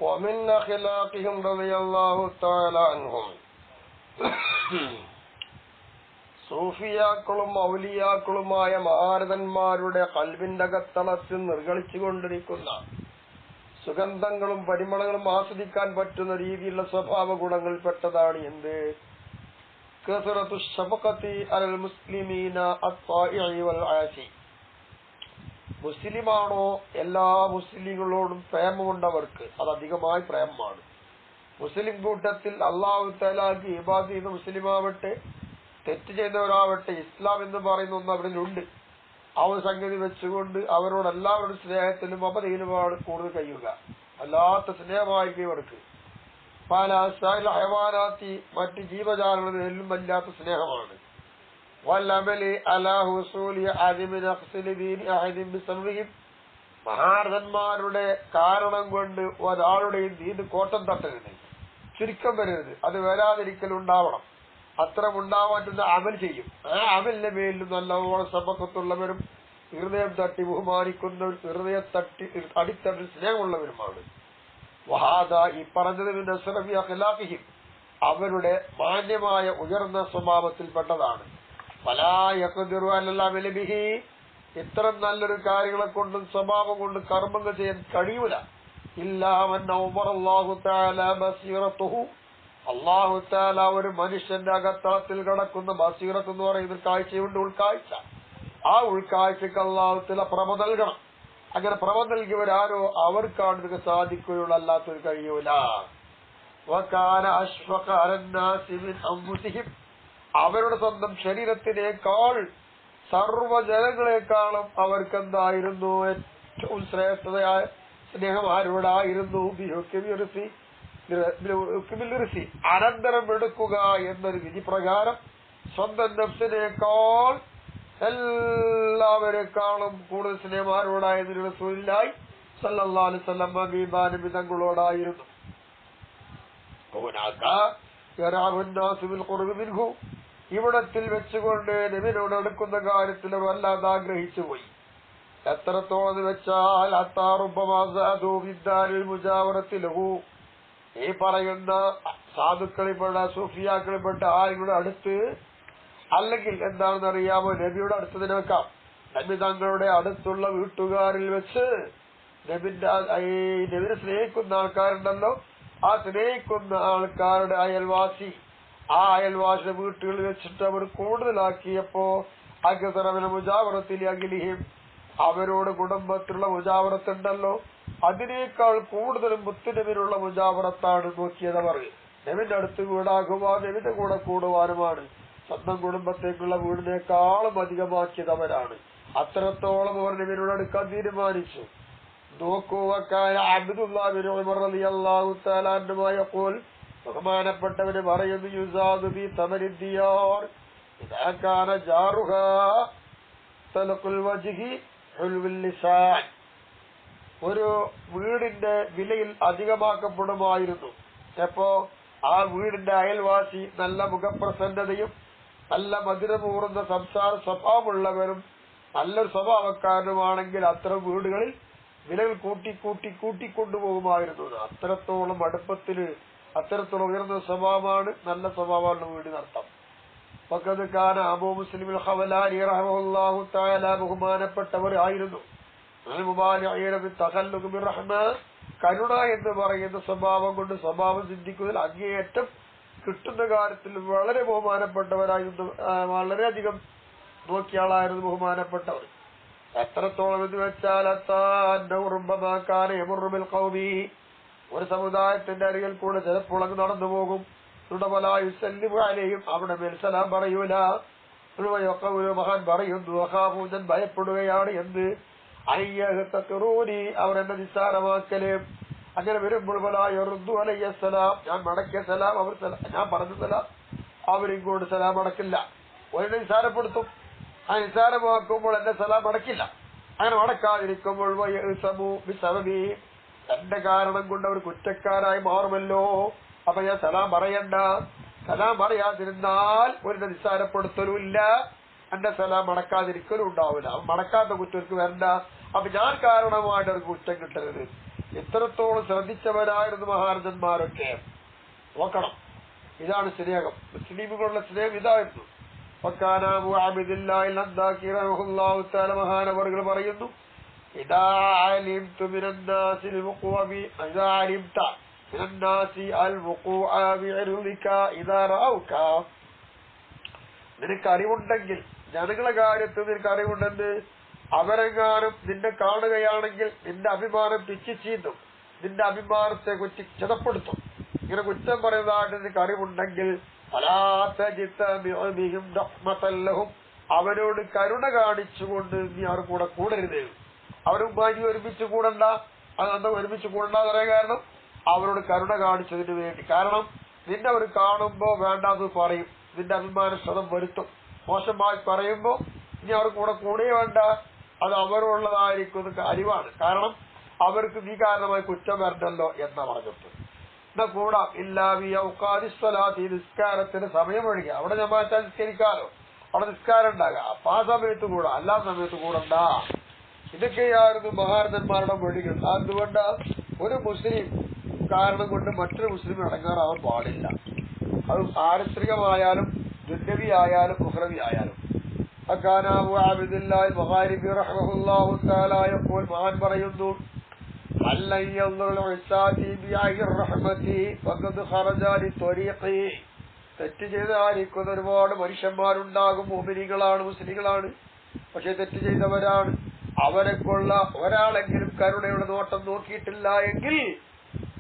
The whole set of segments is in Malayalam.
ومن أخلاقهم رضي الله تعالى عنهم സൂഫിയാക്കളും ഔലിയാക്കളുമായ മഹാരഥന്മാരുടെ ഖൽബിന്റെ അകത്തളത്തിൽ നിർഗളിച്ചുകൊണ്ടിരിക്കുന്ന സുഗന്ധങ്ങളും പരിമളങ്ങളും ആസ്വദിക്കാൻ പറ്റുന്ന രീതിയിലുള്ള സ്വഭാവ ഗുണങ്ങളിൽപ്പെട്ടതാണ് എന്ത്? കസറത്തു ശഫഖത്തി അലൽ മുസ്ലിമീന അത്വാഇഇ വൽ ആസി. മുസ്ലിമാണോ എല്ലാ മുസ്ലിങ്ങളോടും പ്രേമമുണ്ടവർക്ക് അത് അധികമായി പ്രേമമാണ്. മുസ്ലിം കൂട്ടത്തിൽ അല്ലാഹു തആലാക്ക് ഇബാദത്ത് ചെയ്യുന്ന മുസ്ലിമാവട്ടെ തെറ്റ് ചെയ്യുന്നവരാവട്ടെ ഇസ്ലാം എന്ന് പറയുന്ന ഒന്ന് അവരിലുണ്ട്. ആ ഒരു സംഗതി വെച്ചുകൊണ്ട് അവരോട് എല്ലാവരുടെ സ്നേഹത്തിലും അപതയിലുമാണ് കൂടുതൽ കഴിയുക. അല്ലാത്ത സ്നേഹമായിരിക്കും ഇവർക്ക്. പല ഹയവാനാത്തി മറ്റ് ജീവജാലങ്ങളിലും വല്ലാത്ത സ്നേഹമാണ്. മഹാരഥന്മാരുടെ കാരണം കൊണ്ട് ഒരാളുടെയും ദീന് കോട്ടം തട്ടരുത്, ചുരുക്കം വരരുത്. അത് വരാതിരിക്കലുണ്ടാവണം. അത്തരം ഉണ്ടാവാൻ പറ്റുന്ന അമൽ ചെയ്യും. ആ അമലിന്റെ മേലിലും നല്ലോണം സമ്പത്തുള്ളവരും ഹൃദയം തട്ടി ബഹുമാനിക്കുന്നവർ, ഹൃദയം തട്ടി അടിത്തട്ടിൽ സ്നേഹമുള്ളവരുമാണ്. വഹാദ ഈ പറഞ്ഞതിന്റെ അഖ്ലാഖിഹിം അവരുടെ മാന്യമായ ഉയർന്ന സ്വഭാവത്തിൽപ്പെട്ടതാണ്. ഫലാ യഖ്ദിറു അലൽ അമലി ബിഹി ഇത്തരം നല്ലൊരു കാര്യങ്ങളെ കൊണ്ടും സ്വഭാവം കൊണ്ട് കർമ്മങ്ങൾ ചെയ്യാൻ കഴിയൂല. ഇല്ലാ മൻ അവറല്ലാഹു തആല ബസീറത്തുഹു അല്ലാഹു തആല ഒരു മനുഷ്യന്റെ അകത്തളത്തിൽ കിടക്കുന്ന ബസീറത്ത് എന്ന് പറയുന്ന കാഴ്ചയുണ്ട്, ഉൾക്കാഴ്ച. ആ ഉൾക്കാഴ്ചക്ക് അല്ലാഹു തആല പ്രഭ നൽകണം. അങ്ങനെ പ്രഭ നൽകിയവരാരോ അവർക്കാണ് ഇതൊക്കെ സാധിക്കുകയുള്ളൂ, അല്ലാത്തൊരു കഴിയൂല. വകാന അശ്ഫഖ അലന്നാസി മിൻ അൻഫുസിഹിം അവരുടെ സ്വന്തം ശരീരത്തിനേക്കാൾ സർവ്വജനങ്ങളെക്കാളും അവർക്കെന്തായിരുന്നു ഏറ്റവും ശ്രേഷ്ഠതയായ സ്നേഹം ആരോടായിരുന്നു? അനന്തരം എടുക്കുക എന്നൊരു വിധി പ്രകാരം സ്വന്തം നഫ്സിനേക്കാൾ എല്ലാവരെക്കാളും കൂടുതൽ സ്നേഹം ആരോടായിരുന്നു? റസൂലുള്ളാഹി സ്വല്ലല്ലാഹു അലൈഹി വസല്ലം ഹബീബാനബി തങ്ങളോടായിരുന്നു. ഇവിടത്തിൽ വെച്ചുകൊണ്ട് നബിയോട് അടുക്കുന്ന കാര്യത്തിൽ വല്ലാതെ ആഗ്രഹിച്ചു പോയി. എത്രത്തോളം വെച്ചാൽ ഈ പറയുന്ന സാധുക്കളിൽപ്പെട്ട സൂഫിയാക്കളിൽപ്പെട്ട ആരുടെ അടുത്ത്, അല്ലെങ്കിൽ എന്താണെന്ന് അറിയാമോ, നബിയുടെ അടുത്തതിന് വെക്കാം. നബി തങ്ങളുടെ അടുത്തുള്ള വീട്ടുകാരിൽ വെച്ച് നബിനെ സ്നേഹിക്കുന്ന ആൾക്കാരുണ്ടല്ലോ, ആ സ്നേഹിക്കുന്ന ആൾക്കാരുടെ അയൽവാസി, ആ അയൽവാസിയുടെ വീട്ടുകളിൽ വെച്ചിട്ട് അവർ കൂടുതലാക്കിയപ്പോ അഗ്തറവിന മുജാവറത്തിൽ അഖിലിഹിം അവരോട് കുടുംബത്തിലുള്ള മുജാവറത്തുണ്ടല്ലോ, അതിനേക്കാൾ കൂടുതലും മുത്തുനബിനുള്ള മുജാവറത്താണ് നോക്കിയതവർ. നബിന്റെ അടുത്ത് വീടാകുവാൻ നബിന്റെ കൂടെ കൂടുവാനുമാണ്. സ്വന്തം കുടുംബത്തേക്കുള്ള വീടിനേക്കാളും അധികമാക്കിയതവരാണ്. അത്രത്തോളം അവർ നബിയോട് അടുക്കാൻ തീരുമാനിച്ചു. നോക്കൂ, അബ്ദുല്ലാഹി ഇബ്നു ഉമർ റളിയല്ലാഹു തആല അൻഹുമായ ഖുൽ ബഹുമാനപ്പെട്ടവന് പറയുന്നു, യുസാദു ബി തമരിദിയാർ ഇദാ കാന ജാറുഹാ തലഖുൽ വജ്ഹി ഹുൽവുൽ ലിസാൻ. ഒരു വീടിന്റെ വിലയിൽ അധികമാക്കപ്പെടുമായിരുന്നു. എപ്പോ ആ വീടിന്റെ അയൽവാസി നല്ല മുഖപ്രസന്നതയും നല്ല മധുരമൂറുന്ന സംസാര സ്വഭാവമുള്ളവരും നല്ലൊരു സ്വഭാവക്കാരനുമാണെങ്കിൽ അത്തരം വീടുകളിൽ വിലകൾ കൂട്ടിക്കൊണ്ടുപോകുമായിരുന്നു. അത്രത്തോളം അടുപ്പത്തില് അത്തരത്തോളം ഉയർന്ന സ്വഭാവമാണ്, നല്ല സ്വഭാവമാണ് വീടിനർത്ഥം. ഫഖദ് കാന അബൂ മുസ്ലിം അൽ ഖവലാനി റഹിമഹുല്ലാഹു തആല ബഹുമാനപ്പെട്ടവർ ആയിരുന്നു. കരുണ എന്ന് പറയുന്ന സ്വഭാവം കൊണ്ട് സ്വഭാവം ചിന്തിക്കുന്നതിൽ അങ്ങേയറ്റം കിട്ടുന്ന കാര്യത്തിൽ വളരെ ബഹുമാനപ്പെട്ടവരായിരുന്നു. വളരെയധികം നോക്കിയ ആളായിരുന്നു ബഹുമാനപ്പെട്ടവർ. എത്രത്തോളം എന്ന് വെച്ചാൽ ഒരു സമുദായത്തിന്റെ അരികിൽ കൂടെ ചിലപ്പോൾ അങ്ങ് നടന്നു പോകും. അവിടെ മേൽ സലാം പറയൂല. മഹാൻ പറയുന്നു, ഞാൻ ഭയപ്പെടുകയാണ് എന്ത് അവർ എന്നെ നിസ്സാരമാക്കല്. അങ്ങനെ വരുമ്പോൾ സലാം ഞാൻ മടക്കിയ സലാം അവർ ഞാൻ പറഞ്ഞ സലാം അവരിങ്ങോട്ട് സലാം മടക്കില്ല. ഒരെന്നെ നിസ്സാരപ്പെടുത്തും. ആ നിസ്സാരമാക്കുമ്പോൾ എന്റെ സലാം മടക്കില്ല. അങ്ങനെ മടക്കാതിരിക്കുമ്പോൾ എന്റെ കാരണം കൊണ്ട് അവർ കുറ്റക്കാരായി മാറുമല്ലോ. അപ്പൊ ഞാൻ സലാം പറയണ്ട. സലാം പറയാതിരുന്നാൽ ഒരു നിസ്സാരപ്പെടുത്തലും ഇല്ല, എന്റെ സലാം മടക്കാതിരിക്കലും ഉണ്ടാവില്ല. മടക്കാത്ത കുറ്റർക്ക് വരണ്ട. അപ്പൊ ഞാൻ കാരണമായിട്ട് അവർക്ക് കുറ്റം കിട്ടരുത്. ഇത്രത്തോളം ശ്രദ്ധിച്ചവരായിരുന്നു മഹാരഥന്മാരൊക്കെ. നോക്കണം, ഇതാണ് സ്നേഹം. മുസ്ലിമുകളുടെ സ്നേഹം ഇതായിരുന്നു. മഹാനവറുകൾ പറയുന്നു, നിനക്ക് അറിവുണ്ടെങ്കിൽ, ജനങ്ങളെ കാര്യത്തിൽ നിനക്ക് അറിവുണ്ടെന്ന്, അവരെങ്ങാനും നിന്നെ കാണുകയാണെങ്കിൽ നിന്റെ അഭിമാനം പിച്ചു ചീന്തും, നിന്റെ അഭിമാനത്തെ ക്ഷതപ്പെടുത്തും. ഇങ്ങനെ കുറ്റം പറയുന്നതായിട്ട് നിനക്ക് അറിവുണ്ടെങ്കിൽ അവരോട് കരുണ കാണിച്ചുകൊണ്ട് നീ അവർ കൂടരുത്. അവരുമായി ഒരുമിച്ച് കൂടണ്ട. അതെന്താ ഒരുമിച്ച് കൂടണ്ടെന്ന് പറയാൻ കാരണം, അവരോട് കരുണ കാണിച്ചതിന് വേണ്ടി. കാരണം നിന്നെ അവർ കാണുമ്പോ വേണ്ടാന്ന് പറയും, നിന്റെ അഭിമാന ക്ഷതം വരുത്തും. മോശമായി പറയുമ്പോ ഇനി അവർ കൂടെ വേണ്ട. അത് അവരുള്ളതായിരിക്കുന്ന കാര്യമാണ്. കാരണം അവർക്ക് നീ കാരണമായി കുറ്റം വരണ്ടല്ലോ എന്നാ പറഞ്ഞിട്ട്. എന്നാ കൂടാ ഇല്ലാവിയൗക്കാദിസ്വലാത്തി, നിസ്കാരത്തിന് സമയം ഒഴികെ. അവിടെ ജമാഅത്ത് നിസ്കരിക്കാലോ, അവിടെ നിസ്കാരം ഉണ്ടാകാം. അപ്പൊ ആ സമയത്ത് കൂടാ, എല്ലാ സമയത്ത് കൂടണ്ട. ഇതൊക്കെയായിരുന്നു മഹാരഥന്മാരുടെ മൊഴികൾ. അതുകൊണ്ട് ഒരു മുസ്ലിം കാരണം കൊണ്ട് മറ്റൊരു മുസ്ലിം അടങ്ങാറാവാൻ പാടില്ല. അത് പാരിത്രികമായാലും ദുന്യവി ആയാലും ഉഖ്റവി ആയാലും. മഹാൻ പറയുന്നു, തെറ്റ് ചെയ്തായിരിക്കുന്ന ഒരുപാട് മനുഷ്യന്മാരുണ്ടാകും. മുഅ്മിനീങ്ങളാണ്, മുസ്ലിങ്ങളാണ്, പക്ഷെ തെറ്റ് ചെയ്തവരാണ്. അവരെക്കൊള്ള ഒരാളെങ്കിലും കരുണയുടെ നോട്ടം നോക്കിയിട്ടില്ല എങ്കിൽ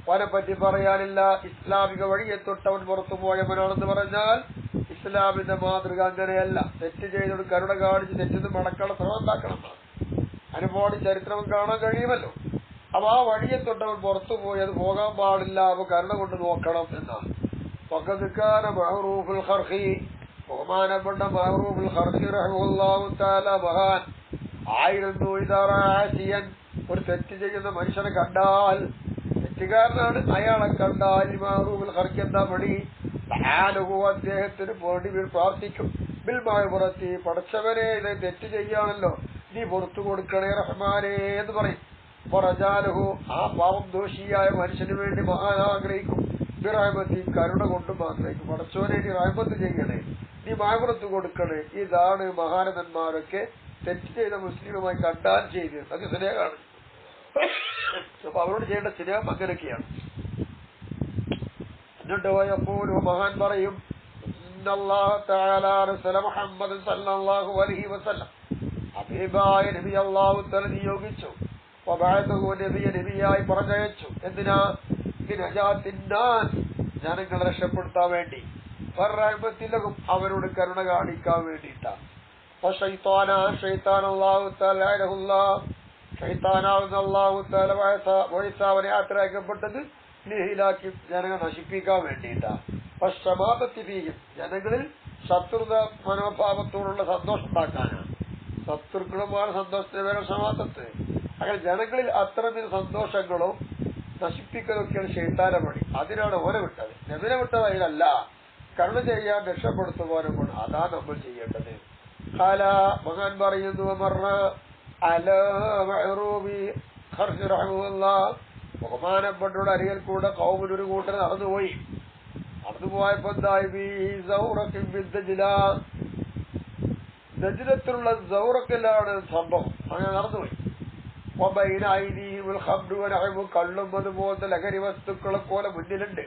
അവനെ പറ്റി പറയാനില്ല. ഇസ്ലാമിക വഴിയെ തൊട്ടവൻ പുറത്തു പോയവനാണെന്ന് പറഞ്ഞാൽ ഇസ്ലാമിന്റെ മാതൃക അങ്ങനെയല്ല. തെറ്റ് ചെയ്തോട് കരുണ കാണിച്ച് തെറ്റിന്ന് മടക്കാനുള്ള ശ്രമം ഉണ്ടാക്കണം. അനുഭവം ചരിത്രം കാണാൻ കഴിയുമല്ലോ. അപ്പൊ ആ വഴിയെ തൊട്ടവൻ പുറത്തു പോയി അത് പോകാൻ പാടില്ല. അപ്പൊ കരുണ കൊണ്ട് നോക്കണം എന്നാണ്. ബഹുമാനപ്പെട്ട മഅറൂഫുൽ ഖർഖി റഹിമഹുല്ലാഹു തആല മഹാൻ ആയിരുന്നു. ഇദാറാസിയൻ, ഒരു തെറ്റ് ചെയ്യുന്ന മനുഷ്യനെ കണ്ടാൽ, തെറ്റുകാരനാണ്, അയാളെ കണ്ടാൽ മഅറൂഫുൽ ഖർഖി എന്താ പണി? അദ്ദേഹത്തിന് വേണ്ടി പ്രാർത്ഥിക്കും. ബിൽ മഅ്ഫിറത്തി, പടച്ചവനെ ഇത് തെറ്റ് ചെയ്യാണല്ലോ, നീ പുറത്തു കൊടുക്കണേ റഹ്മാനേ എന്ന് പറയും. വറജാലഹു, ആ പാവം ദോഷിയായ മനുഷ്യന് വേണ്ടി മഹാൻ ആഗ്രഹിക്കും. ബിറഹ്മത്തി, കരുണ കൊണ്ടും ആഗ്രഹിക്കും. പടച്ചവനെ നീ റഹ്മത്ത് ചെയ്യണേ, നീ മഅ്ഫിറത്ത് കൊടുക്കണേ. ഇതാണ് മഹാരഥന്മാരൊക്കെ തെറ്റ് ചെയ്ത മുസ്ലിമുമായി കണ്ടാൽ ചെയ്ത്. അത് സ്നേഹമാണ്. അപ്പൊ അവരോട് ചെയ്യേണ്ട സ്നേഹം അങ്ങനെയൊക്കെയാണ്. എന്നിട്ട് വയഖൂലു, മഹാൻ പറയും, ഇന്നല്ലാഹു തആല റസല മുഹമ്മദ് സല്ലല്ലാഹു അലൈഹി വസല്ലം, ഹബീബായ നബി അല്ലാഹു തആല നിയോഗിച്ചു. വബഅദഹു നബിയായി പറഞ്ഞയച്ചു. എന്തിനാ? ലിനജാത്തിന്നാസ്, ജനങ്ങളെ രക്ഷപ്പെടുത്താൻ വേണ്ടി. വറഹ്മത്തിലഹും, അവരോട് കരുണ കാണിക്കാൻ വേണ്ടിയിട്ടാണ്. അവനെ യാത്രയാക്കപ്പെട്ടത് ലിഹിലാക്കി, ജനങ്ങൾ നശിപ്പിക്കാൻ വേണ്ടിയിട്ടാണ്. ജനങ്ങളിൽ ശത്രുത മനോഭാവത്തോടുള്ള സന്തോഷം ഉണ്ടാക്കാനാണ്. ശത്രുക്കളുമാണ് സന്തോഷത്തിന് വേറെ സമാധത്ത്. അങ്ങനെ ജനങ്ങളിൽ അത്തരത്തിൽ സന്തോഷങ്ങളും നശിപ്പിക്കലൊക്കെയാണ് ശൈത്താന്റെ പണി. അതിനാണ് ഓനെ വിട്ടത്. നബിനെ വിട്ടത് അതിനല്ല, കരുണ ചെയ്യാൻ രക്ഷപ്പെടുത്തുവാനും കൊണ്ട്. അതാ നമ്മൾ ചെയ്യേണ്ടത്. മഹാൻ പറയുന്നു, ബഹുമാനപ്പെട്ടോട് അരികൽ കൂടെ കൗമിനൊരു കൂട്ടർ നടന്നുപോയി. നടന്നുപോയപ്പോ ദജ്ലത്തിലുള്ള സൗറക്കിലാണ് സംഭവം. അങ്ങനെ നടന്നുപോയി. കള്ളും അതുപോലത്തെ ലഹരി വസ്തുക്കളെ പോലെ മുന്നിലുണ്ട്.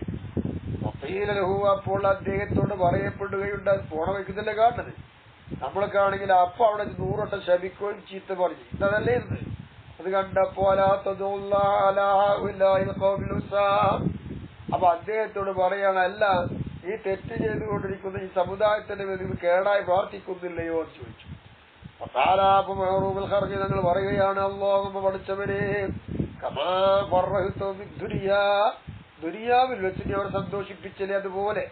അപ്പോൾ അദ്ദേഹത്തോട് പറയപ്പെടുകയുണ്ട്, പോണ വയ്ക്കുന്നില്ല കാണുന്നത്. നമ്മളൊക്കെയാണെങ്കിൽ അപ്പൊ അവിടെ 100 വട്ടം ശപിക്കുകയും ചീത്ത പറഞ്ഞു. ഇതല്ലേ ഇത്? അത് കണ്ടപ്പോ അപ്പൊ അദ്ദേഹത്തോട് പറയണല്ല, ഈ തെറ്റ് ചെയ്തുകൊണ്ടിരിക്കുന്ന ഈ സമുദായത്തിന്റെ പേരിൽ കേടായി പ്രാർത്ഥിക്കുന്നില്ലയോ എന്ന് ചോദിച്ചു. ഞങ്ങൾ പറയുകയാണ്, അല്ലാഹുമ്മ പഠിച്ചവരെ, ദുനിയാവിൽ വെച്ച് നീ അവരെ സന്തോഷിപ്പിച്ചില്ലേ, അതുപോലെ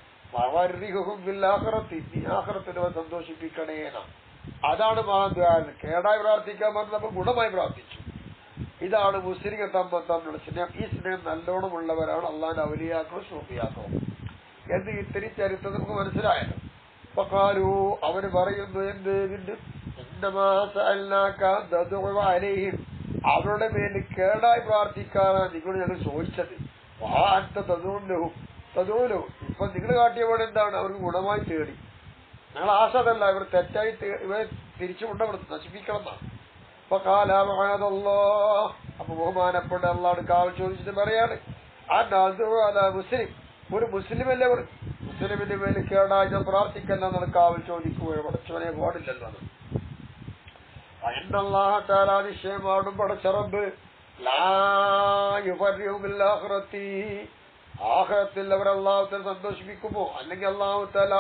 ആഖിറത്തിൽ സന്തോഷിപ്പിക്കണേന. അതാണ് മഹാൻ. കേടായി പ്രാർത്ഥിക്കാൻ പറഞ്ഞപ്പോൾ ഗുണമായി പ്രാർത്ഥിച്ചു. ഇതാണ് മുസ്ലിങ്ങൾ തമ്മിലുള്ള സ്നേഹം. ഈ സ്നേഹം നല്ലോണമുള്ളവരാണ് അള്ളാന്റെ ഔലിയാക്കളും സൂഫിയാക്കളും എന്ന് ഇത്തിരി ചരിത്രം നമുക്ക് മനസ്സിലായല്ലോ. ഫഖാലു, അവര് പറയുന്നു, എന്ത് അവരുടെ മേലിൽ കേടായി പ്രാർത്ഥിക്കാനാണ് നിങ്ങൾ ഞങ്ങൾ ചോദിച്ചത്. തതൂലവും ഇപ്പൊ നിങ്ങൾ കാട്ടിയ പോലെ എന്താണ്? അവർക്ക് ഗുണമായി തേടി. ഞങ്ങൾ ആശതല്ല, ഇവർ തെറ്റായി ഇവരെ തിരിച്ചു കൊണ്ടവിടെ നശിപ്പിക്കണം എന്നാണ്. അപ്പൊ കാലാമഹാദല്ലോ, അപ്പൊ ബഹുമാനപ്പെട്ട അള്ളാഹ് കാവൽ ചോദിച്ചിട്ട് പറയാണ്, മുസ്ലിം, ഒരു മുസ്ലിമല്ലേ അവർ മുസ്ലിമിന്റെ മേലിൽ കേടായി ഞാൻ പ്രാർത്ഥിക്കല്ല എന്നാണ് കാവൽ ചോദിക്കുകയോ പടച്ചവനെ പാടില്ലല്ലോ. നിശ്ചയമാടും പടച്ചറബ് ആഖിറത്തിൽ അവർ അള്ളാഹുത്താല സന്തോഷിപ്പിക്കുമോ? അല്ലെങ്കിൽ അള്ളാഹുത്താല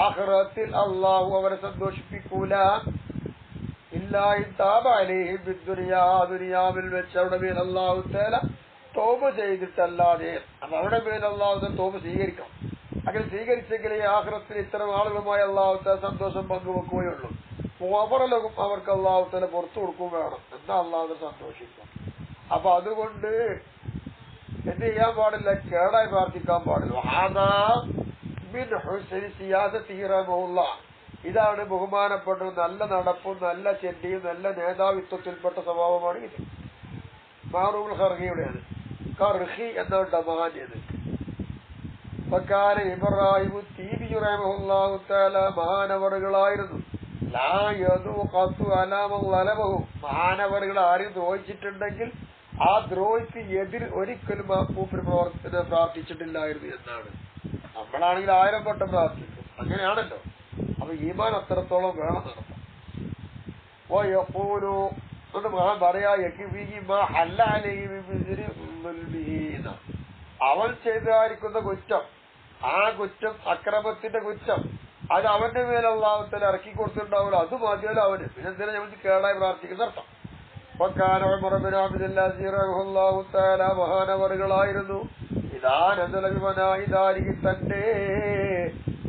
ആഖിറത്തിൽ അള്ളാഹു അവരെ സന്തോഷിപ്പിക്കൂല. ദുനിയാവിൽ വെച്ച് അവിടെ മേൽ അള്ളാഹുത്താല തോപ ചെയ്തിട്ടല്ലാതെ. അപ്പൊ അവിടെ മേൽ അള്ളാഹുത്താല തോപ സ്വീകരിക്കണം. അങ്ങനെ സ്വീകരിച്ചെങ്കിലേ ആഖിറത്തിൽ ഇത്തരം ആളുകളുമായി അള്ളാഹുത്താല സന്തോഷം പങ്കുവെക്കുകയുള്ളൂ. അവരലോകം അവർക്ക് അള്ളാഹുത്താല പുറത്തു കൊടുക്കുകയും വേണം. എന്നാ അള്ളാഹുത്താല സന്തോഷിക്കും. അപ്പൊ അതുകൊണ്ട് എന്ത് ചെയ്യാൻ പാടില്ല? കേടായി പ്രാർത്ഥിക്കാൻ പാടില്ല. ഇതാണ് ബഹുമാനപ്പെട്ട നല്ല നടപ്പും നല്ല ചെണ്ടിയും നല്ല നേതാവിത്വത്തിൽപ്പെട്ട സ്വഭാവമാണ് ഇത്. മാറൂൽ ഖർഹിയുടെയാണ്. ഖർഹി എന്നാണ് മഹാന്യത്. ഇബ്രാഹിം തീബി റഹിമഹുല്ലാഹു തആല മഹാനവറുകളായിരുന്നു. മഹാനവറുകൾ ആരും ദ്രോഹിച്ചിട്ടുണ്ടെങ്കിൽ ആ ദ്രോഹിക്ക് എതിർ ഒരിക്കലും ആ മൂപ്പര് പ്രാർത്ഥിച്ചിട്ടില്ലായിരുന്നു എന്നാണ്. നമ്മളാണെങ്കിൽ 1000 വട്ടം പ്രാർത്ഥിക്കും. അങ്ങനെയാണല്ലോ. അപ്പൊ ഈമാൻ അത്രത്തോളം വേണം നടത്താം. മഹാൻ പറയാ, അവൻ ചെയ്തായിരിക്കുന്ന കുറ്റം, ആ കുറ്റം അക്രമത്തിന്റെ കുറ്റം, അത് അവന്റെ മേലെ അള്ളാഹുത്താല ഇറക്കി കൊടുത്തിട്ടുണ്ടാവില്ല. അത് മതിയല്ലോ അവന്. പിന്നെന്തിനാ ഞങ്ങൾക്ക് കേടായി പ്രാർത്ഥിക്കുന്ന അർത്ഥം. മഹാനവറുകളായിരുന്നു. തന്റെ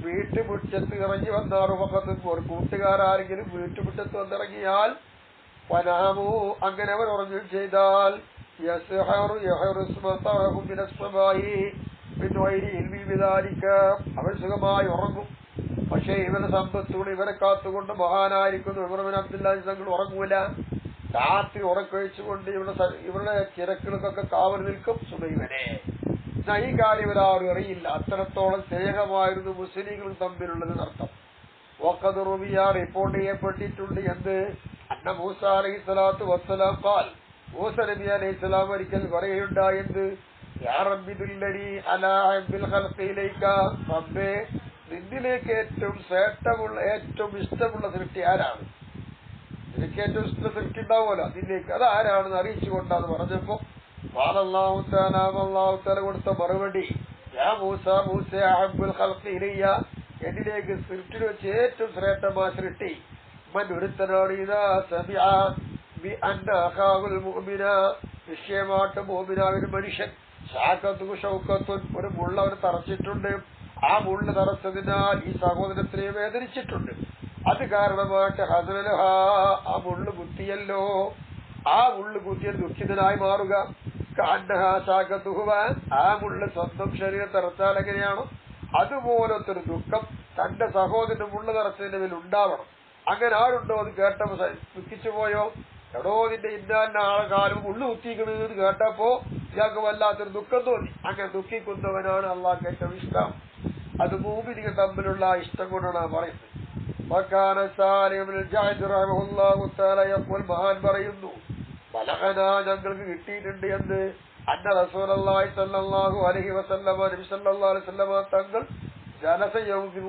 വീട്ടുമുറ്റത്ത് ഇറങ്ങി വന്നാറും കൂട്ടുകാരെങ്കിലും വീട്ടുമുറ്റത്ത് വന്നിറങ്ങിയാൽ പനാമു അങ്ങനെ അവർ ഉറങ്ങുകയും ചെയ്താൽ അവർ സുഖമായി ഉറങ്ങും. പക്ഷെ ഇവരെ സമ്പത്തുകൊണ്ട് ഇവരെ കാത്തുകൊണ്ട് മഹാനായിരിക്കുന്നു ഇബ്രാഹിം അബ്ദുല്ലാഹി തങ്ങൾ ഉറങ്ങൂല. രാത്രി ഉറക്കൊഴിച്ചുകൊണ്ട് ഇവരുടെ ചിരക്കുകൾക്കൊക്കെ കാവൽ നിൽക്കും സുബൈവനെ. ഈ കാര്യം ഇവരാരും അറിയില്ല. അത്രത്തോളം സ്നേഹമായിരുന്നു മുസ്ലിങ്ങൾ തമ്മിലുള്ളത് അർത്ഥം. റിപ്പോർട്ട് ചെയ്യപ്പെട്ടിട്ടുണ്ട്. എന്ത്? അന്ന മൂസ അലൈഹി സ്വലാത്തു വസ്സലാം ഖാൽ, മൂസ നബി അലൈഹി സ്വലാം ഒരിക്കൽ പറയുണ്ടായി. എന്ത്? യാ റബ്ബി ദുല്ലനി അലാ ഹബ്ബിൽ ഖൽഖി ഇലൈക, റബ്ബേ നിന്നിലേക്ക് ഏറ്റവും ശ്രേഷ്ഠമുള്ള ഏറ്റവും ഇഷ്ടമുള്ള സൃഷ്ടി ആരാണ്? നിനക്ക് ഏറ്റവും ഇഷ്ട സൃഷ്ടി ഉണ്ടാവുമല്ലോ, അതിലേക്ക് അത് ആരാണെന്ന് അറിയിച്ചുകൊണ്ടാന്ന് പറഞ്ഞപ്പോ അല്ലാഹു തആല കൊടുത്ത മറുപടി, യാ മൂസ മൂസ അഹബ്ബുൽ ഖൽഖി ഇലയ്യ, എന്നിലേക്ക് സൃഷ്ടിയിൽ വെച്ച് ഏറ്റവും ശ്രേഷ്ഠമായ സൃഷ്ടി മൻ ഒരുത്തനാണ്. ഇദാ സമിഅ ബി അന്ന അഖാഹുൽ മുഅ്മിന, നിശ്ചയമായിട്ട് മുഅ്മിനായ മനുഷ്യൻ ശാഖത്തു ഷൗഖത്തുൻ, ഒരു മുള്ള അവന് തറച്ചിട്ടുണ്ട്. ആ മുള്ള തറച്ചതിനാൽ ഈ സഹോദരത്തിനെ വേദനിച്ചിട്ടുണ്ട്. അത് കാരണമായിട്ട് ഹസനലഹ, ആ മുള്ളു കുത്തിയല്ലോ, ആ മുള്ളു കുത്തിയാൽ ദുഃഖിതനായി മാറുക. ആ മുള്ളു സ്വന്തം ശരീരം തറച്ചാൽ എങ്ങനെയാണോ അതുപോലത്തെ ഒരു ദുഃഖം തന്റെ സഹോദരന് മുള്ളു തറച്ചതിന്റെ മേൽ ഉണ്ടാവണം. അങ്ങനെ ആരുണ്ടോ? അത് കേട്ടപ്പോ ദുഃഖിച്ചു പോയോ? എടോ നിന്റെ ഇന്നാലിന്റെ ആളെ കാലം മുള്ളു കുത്തിക്കണെന്ന് കേട്ടപ്പോ ഇയാൾക്ക് വല്ലാത്തൊരു ദുഃഖം തോന്നി. അങ്ങനെ ദുഃഖിക്കുന്നവനാണ് അള്ളാഹ്ക്ക് ഏറ്റവും ഇഷ്ടം. അത് മുഅ്മിനീങ്ങൾ തമ്മിലുള്ള ഇഷ്ടം കൊണ്ടാണ് പറയുന്നത്. മഹാൻ പറയുന്നു, ഞങ്ങൾക്ക് കിട്ടിയിട്ടുണ്ട് എന്ന് അന്ന റസൂലുള്ളാഹി സ്വല്ലല്ലാഹു അലൈഹി വസല്ലമ, നബി സല്ലല്ലാഹു അലൈഹി വസല്ലമ തങ്ങൾ ജനസയൗദിൽ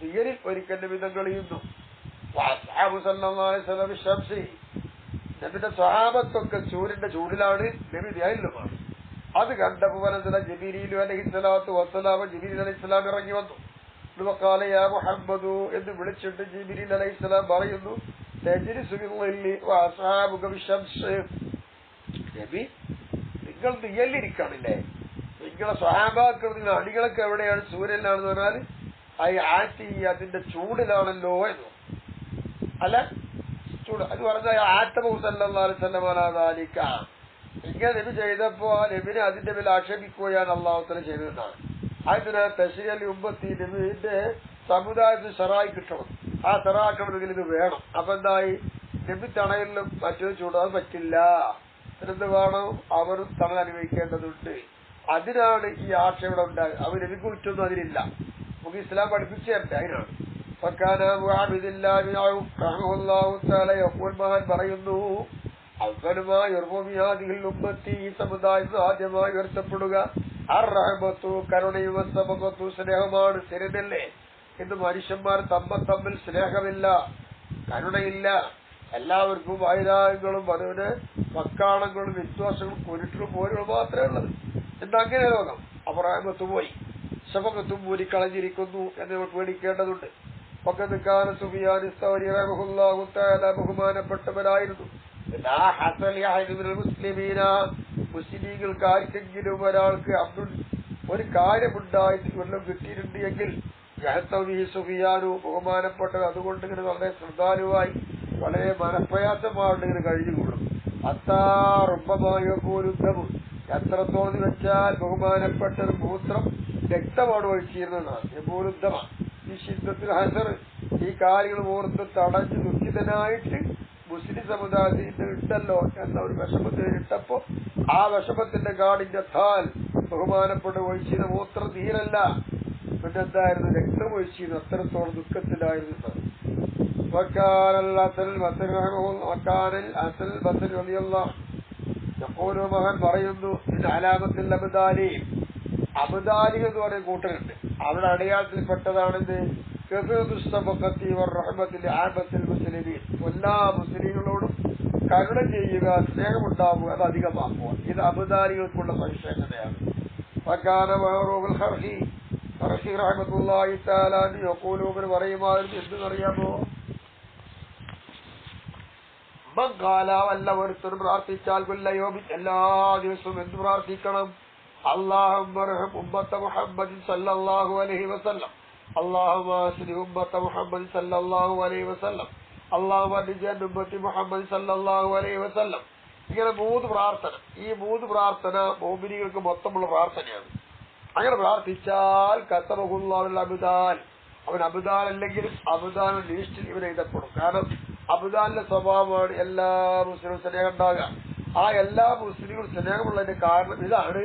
നിയലിൽ ഒരിക്കൽ വിധങ്ങൾ ചെയ്യുന്നു. നബിയുടെ സ്വഹാബത്തൊക്കെ സൂര്യന്റെ ചൂടിലാണ്, നബി ധ്യാനിലുമാണ്. അത് കണ്ടപ്പോ ജിബ്രീൽ അലൈഹിസ്സലാത്തു വസ്സലാം ജിബ്രീൽ അലൈഹിസ്സലാം ഇറങ്ങി വന്നു. യാ മുഹമ്മദു എന്ന് വിളിച്ചിട്ട് ജിബ്രീൽ അലൈഹിസ്സലാം പറയുന്നു, നബി നിങ്ങൾ നിയലിരിക്കാണില്ലേ? നിങ്ങളെ സ്വഹാബാക്കൾ നിങ്ങൾ അടികളൊക്കെ എവിടെയാണ്? സൂര്യനിലാണെന്ന് പറഞ്ഞാൽ അതിന്റെ ചൂടിലാണല്ലോ എന്ന്. അല്ല ചൂട് അത് പറഞ്ഞ ആറ്റമു സല്ലല്ലാഹു അലൈഹി വസല്ലം അലാദാലിക. ഇങ്ങനെ നബി ചെയ്തപ്പോ ആ നബിനെ അതിന്റെ മേൽ ആക്ഷേപിക്കുകയാണ് അള്ളാഹു തആല ചെയ്തതെന്നാണ്. അതിന് തശ്രീഅൽ ഉമ്മത്തി, നബിന്റെ സമുദായത്തിന് ശറായി കിട്ടണം. ആ ശറാക്കണമെങ്കിൽ ഇത് വേണം. അപ്പൊ എന്തായി? നബി തണലിലും മറ്റൊരു ചൂടാൻ പറ്റില്ല. എന്ത് വേണം? അവരും തണൽ അനുഭവിക്കേണ്ടതുണ്ട്. അതിനാണ് ഈ ആക്ഷേപം ഉണ്ടാകുക. അവർ നബിക്ക് കുറ്റൊന്നും അതിനില്ല. നമുക്ക് ഇസ്ലാം പഠിപ്പിച്ചു തരണ്ടേ? അതിനാണ്. മഹാൻ പറയുന്നു, ഈ സമുദായത്തിൽ ആദ്യമായി ഉയർത്തപ്പെടുക അർറഹ്മത്തു കരുണയും വസ്സബഖത്തു സ്നേഹമാണ്. ശരിയല്ലേ? ഇന്ന് മനുഷ്യന്മാർ തമ്മിൽ സ്നേഹമില്ല, കരുണയില്ല. എല്ലാവർക്കും വൈരാഗ്യങ്ങളും അതുപോലെ മക്കാണങ്ങളും വിശ്വാസങ്ങളും കുരുട്ടും പോരുകളും മാത്രമേ ഉള്ളത്. എന്താ അങ്ങനെ ലോകം? അപ്പൊ റഹ്മത്ത് പോയി, ശഫഖത്തും മൂരിക്കളഞ്ഞിരിക്കുന്നു എന്ന് നമ്മൾ പേടിക്കേണ്ടതുണ്ട്. ബഹുമാനപ്പെട്ടവരായിരുന്നു. മുസ്ലിമീങ്ങൾക്ക് ആർക്കെങ്കിലും ഒരാൾക്ക് ഒരു കാര്യമുണ്ടായിട്ട് വെള്ളം കിട്ടിയിട്ടുണ്ട് എങ്കിൽ സുഫിയാനു ബഹുമാനപ്പെട്ടത് അതുകൊണ്ട് ഇങ്ങനെ വളരെ ശ്രദ്ധാലുവായി വളരെ മനപ്രയാസമായിട്ട് ഇങ്ങനെ കഴിഞ്ഞുകൊള്ളും. അത്താറുമ്പമായോ പോലുദ്ധവും എത്രത്തോളം വെച്ചാൽ ബഹുമാനപ്പെട്ടത് മൂത്രം രക്തമാണ് ഒഴിച്ചിരുന്നതാണ് പോലുദ്ധമാണ്. ഈ ശിദ്ധത്തിൽ ഹസർ ഈ കാര്യങ്ങൾ ഓർത്ത് തടഞ്ഞ് ദുഃഖിതനായിട്ട് മുസ്ലിം സമുദായത്തിന്റെ ഉണ്ടല്ലോ എന്ന ഒരു വിഷമത്തിൽ ഇട്ടപ്പോ ആ വിഷമത്തിന്റെ കാഠിന്യത്താൽ ബഹുമാനപ്പെട്ട് ഒഴിച്ചിരുന്ന മൂത്രം തീരല്ല, പിന്നെന്തായിരുന്നു? രക്തം ഒഴിച്ചിരുന്നു. അത്രത്തോളം ദുഃഖത്തിലായിരുന്നു. മകൻ പറയുന്നു, അലാമത്തിൽ അബുദാലി, അബുദാലി എന്ന് പറയുന്ന കൂട്ടരുണ്ട്. അവരുടെ അടയാളത്തിൽപ്പെട്ടതാണെന്ന് എല്ലാ മുസ്ലിങ്ങളോടും കരുണ ചെയ്യുക, സ്നേഹമുണ്ടാവുക, അത് അധികമാക്കുക. ഇത് അബുദാലികൾക്കുള്ള സവിശേഷതയാണ്. പറയുമായിരുന്നു എന്തെന്നറിയാമോ? വല്ല ഒരുത്തരും പ്രാർത്ഥിച്ചാൽ കൊല്ലയോബി എല്ലാ ദിവസവും എന്ത് പ്രാർത്ഥിക്കണം? അല്ലാഹുമ്മ റഹം ഉമ്മത്ത മുഹമ്മദ് സല്ലല്ലാഹു അലൈഹി വസല്ലം, അല്ലാഹുമ്മ അസ്ലി ഉമ്മത്ത മുഹമ്മദ് സല്ലല്ലാഹു അലൈഹി വസല്ലം, അല്ലാഹുമ്മ നിജൻ ഉമ്മത്തി മുഹമ്മദ് സല്ലല്ലാഹു അലൈഹി വസല്ലം. ഇങ്ങനെ 3 പ്രാർത്ഥന. ഈ 3 പ്രാർത്ഥന മുഅ്മിനീങ്ങൾക്ക് മൊത്തമുള്ള പ്രാർത്ഥനയാണ്. അങ്ങനെ പ്രാർത്ഥിച്ചാൽ കതബഹുല്ലാഹുൽ അബ്ദാൽ, അവൻ അബ്ദാൽ അല്ലെങ്കിലും അബ്ദാൽ ലിസ്റ്റിൽ ഇവൻ എഴുതപ്പെടും. കാരണം അബ്ദാലിന്റെ സ്വഭാവമാണ് എല്ലാ മുസ്ലിം സ്നേഹം ഉണ്ടാകുക. ആ എല്ലാ മുസ്ലിങ്ങളും സ്നേഹമുള്ളതിന്റെ കാരണം ഇതാണ്.